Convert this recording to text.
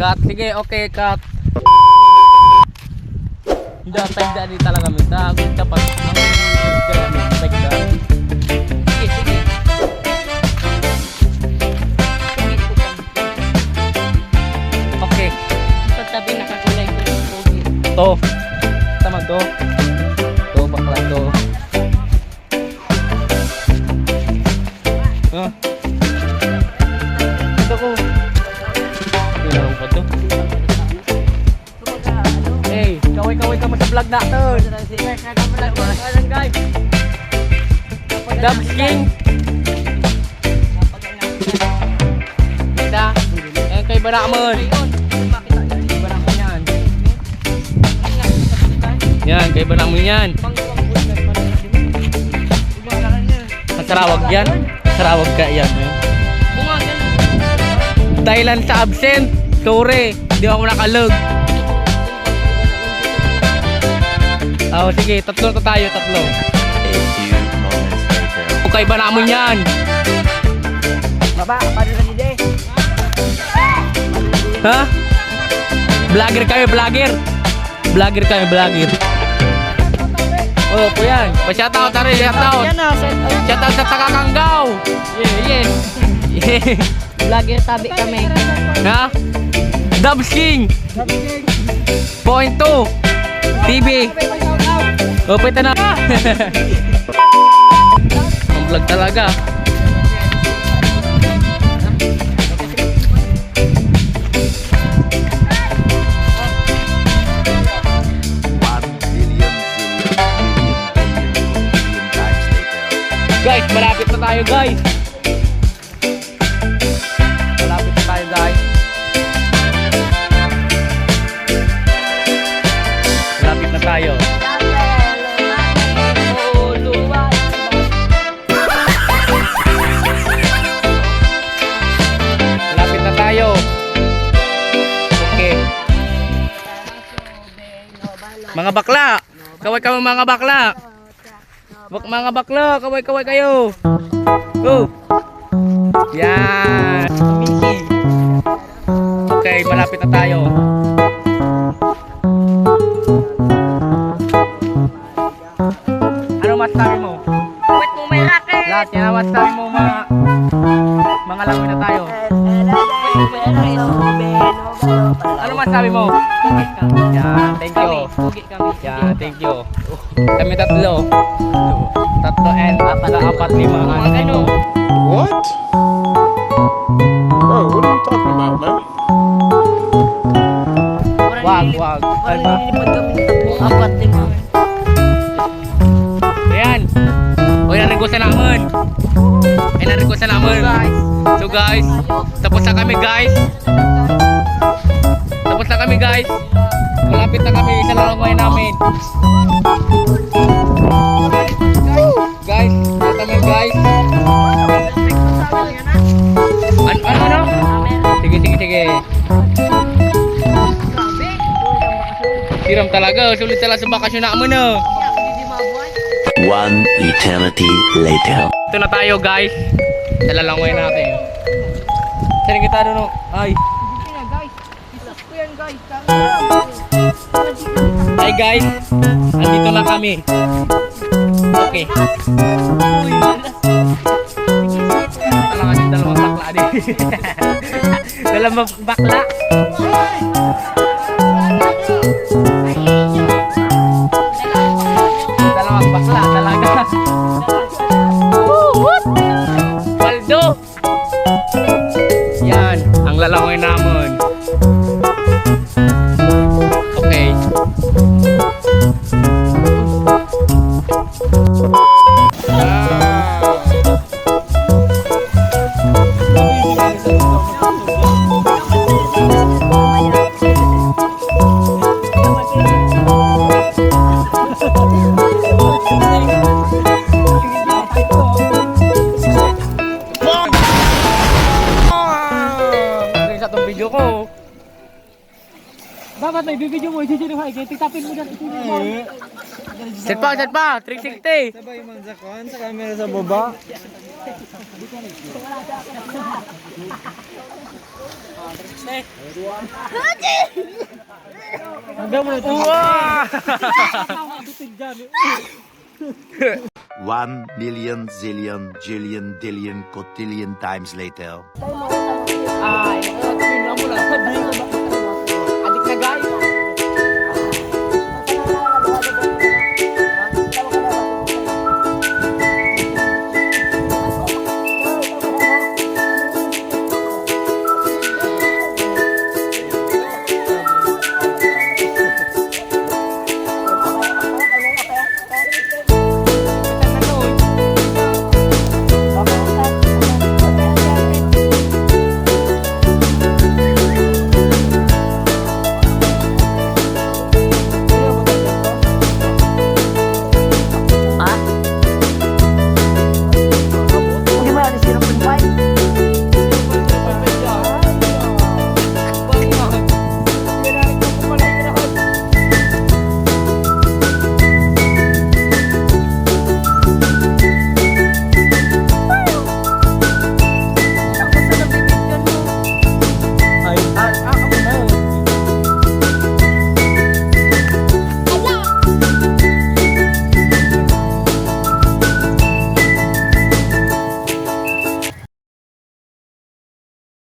Cut. Sige, okay, cut. Hindi, tagda di talaga minta. Ang dapat, ang kaya tagda. Sige, sige. Okay. Sa tabi nakakulay ko yung pogi. To. Tama to. To, bakla to. Ah. Ito ko. Tinarong pa to. Hey, kaway-kaway ka mo sa vlog natin. Guys. Dubs King. Kita. Ayan kay Baramon. Baramon yan. Yan, kay Baramon yan. Sarawag yan. Sarawag ka yan. Thailand sa absent. Sorry, di ako nakalog. Oh, sige, tatlo to tayo, tatlo. A few moments later. Okay ba naman yan? Baba, paano na nila Ha? Vlogger kami, vlogger. Vlogger kami, vlogger. Oh, po yan. Pa-shoutout na rin, shoutout. Yan na, set out. Shoutout sa Takakanggaw. Yeah, yeah. Vlogger tabi kami. Ha? Dubs King. Point 2. TV. Oh, pwede na. Ang vlog talaga. Guys, malapit na tayo, guys. Malapit na tayo, guys. Malapit na tayo. Malapit na tayo. Okay. Mga bakla. Kaway-kaway mga bakla. Mga bakla, kaway-kaway kayo. Oh. Yan. Okay, malapit na tayo. Ano masasabi mo? Wait mo may racket. Lahat yan ang masasabi mo, mga langoy na tayo. Ano masasabi mo? Yan, thank you. Pogi kami. Yan, thank you. Kami tatlo. Tatlo and apat, lima. Ano? What? Bro, what are you talking about, man? Wag. Parang Ano? nililipad kami tatlo, apat, lima. Ayan. O, yan ang request namin. Yan ang request namin. So guys, tapos na kami guys. Tapos na kami guys. Malapit na kami sa lalangway namin. Guys, natamay guys. Ano? Sige. Siram talaga, sulit talaga sa bakasyon namin na. One eternity later. Ito na tayo guys. Sa lalangway natin. Saan kita doon? Ay. Hi guys. Andito na kami. Okay. Dalawang bakla din. Dalawang bakla. Dalawang bakla talaga. Waldo. Yan, ang lalangway namin. Okay. dapat na ibibidyo mo, i-video mo, titapin mo dyan, i-video mo. Set pa, 360. Sabay man sa kuhan, sa camera sa baba. Hanggang mo na ito. Wow! 1,000,000 zillion jillion dillion cotillion times later. Ay, ito, tingnan mo lang.